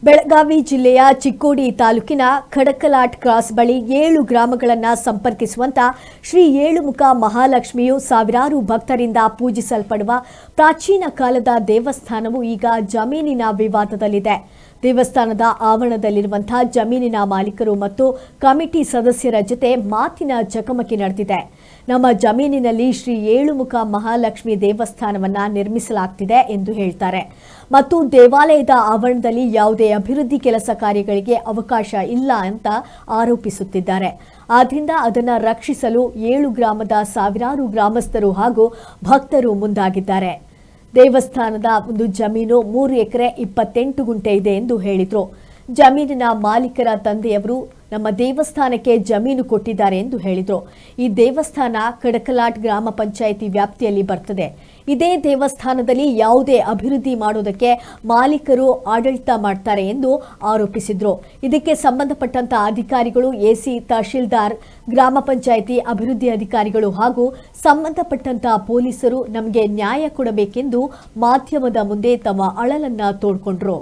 ಬೆಳಗಾವಿ ಜಿಲ್ಲೆಯ ಚಿಕ್ಕೋಡಿ ತಾಲೂಕಿನ ಖಡಕಲಾಟ್ ಕ್ರಾಸ್ ಬಳಿ 7 ಗ್ರಾಮಗಳನ್ನು ಸಂಪರ್ಕಿಸುವಂತ ಶ್ರೀ ಏಳುಮುಖ ಮಹಾಲಕ್ಷ್ಮಿಯು ಸಾವಿರಾರು ಭಕ್ತರಿಂದ ಪೂಜಿಸಲ್ಪಡುವ ಪ್ರಾಚೀನ ಕಾಲದ ದೇವಸ್ಥಾನವು ಈಗ ಜಮೀನಿನ ವಿವಾದದಲ್ಲಿದೆ. ದೇವಸ್ಥಾನದ ಆವರಣದಲ್ಲಿರುವಂತಹ ಜಮೀನಿನ ಮಾಲೀಕರು ಮತ್ತು ಕಮಿಟಿ ಸದಸ್ಯರ ಜೊತೆ ಮಾತಿನ ಚಕಮಕಿ ನಡೆದಿದೆ. ನಮ್ಮ ಜಮೀನಿನಲ್ಲಿ ಶ್ರೀ ಏಳುಮುಖ ಮಹಾಲಕ್ಷ್ಮಿ ದೇವಸ್ಥಾನವನ್ನ ನಿರ್ಮಿಸಲಾಗುತ್ತಿದೆ ಎಂದು ಹೇಳ್ತಾರೆ ಮತ್ತು ದೇವಾಲಯದ ಆವರಣದಲ್ಲಿ ಯಾವುದೇ ಅಭಿವೃದ್ಧಿ ಕೆಲಸ ಕಾರ್ಯಗಳಿಗೆ ಅವಕಾಶ ಇಲ್ಲ ಅಂತ ಆರೋಪಿಸುತ್ತಿದ್ದಾರೆ. ಆದ್ದರಿಂದ ಅದನ್ನು ರಕ್ಷಿಸಲು 7 ಗ್ರಾಮದ ಸಾವಿರಾರು ಗ್ರಾಮಸ್ಥರು ಹಾಗೂ ಭಕ್ತರು ಮುಂದಾಗಿದ್ದಾರೆ. ದೇವಸ್ಥಾನದ ಒಂದು ಜಮೀನು 3 ಎಕರೆ 28 ಗುಂಟೆ ಇದೆ ಎಂದು ಹೇಳಿದರು. ಜಮೀನಿನ ಮಾಲೀಕರ ತಂದೆಯವರು ನಮ್ಮ ದೇವಸ್ಥಾನಕ್ಕೆ ಜಮೀನು ಕೊಟ್ಟಿದ್ದಾರೆ ಎಂದು ಹೇಳಿದರು. ಈ ದೇವಸ್ಥಾನ ಖಡಕಲಾಟ್ ಗ್ರಾಮ ಪಂಚಾಯಿತಿ ವ್ಯಾಪ್ತಿಯಲ್ಲಿ ಬರ್ತದೆ. ಇದೇ ದೇವಸ್ಥಾನದಲ್ಲಿ ಯಾವುದೇ ಅಭಿವೃದ್ಧಿ ಮಾಡೋದಕ್ಕೆ ಮಾಲೀಕರು ಆಡಳಿತ ಮಾಡ್ತಾರೆ ಎಂದು ಆರೋಪಿಸಿದರು. ಇದಕ್ಕೆ ಸಂಬಂಧಪಟ್ಟಂತ ಅಧಿಕಾರಿಗಳು ಎಸಿ ತಹಶೀಲ್ದಾರ್, ಗ್ರಾಮ ಪಂಚಾಯಿತಿ ಅಭಿವೃದ್ಧಿ ಅಧಿಕಾರಿಗಳು ಹಾಗೂ ಸಂಬಂಧಪಟ್ಟಂತ ಪೊಲೀಸರು ನಮಗೆ ನ್ಯಾಯ ಕೊಡಬೇಕೆಂದು ಮಾಧ್ಯಮದ ಮುಂದೆ ತಮ್ಮ ಅಳಲನ್ನ ತೋಡ್ಕೊಂಡ್ರು.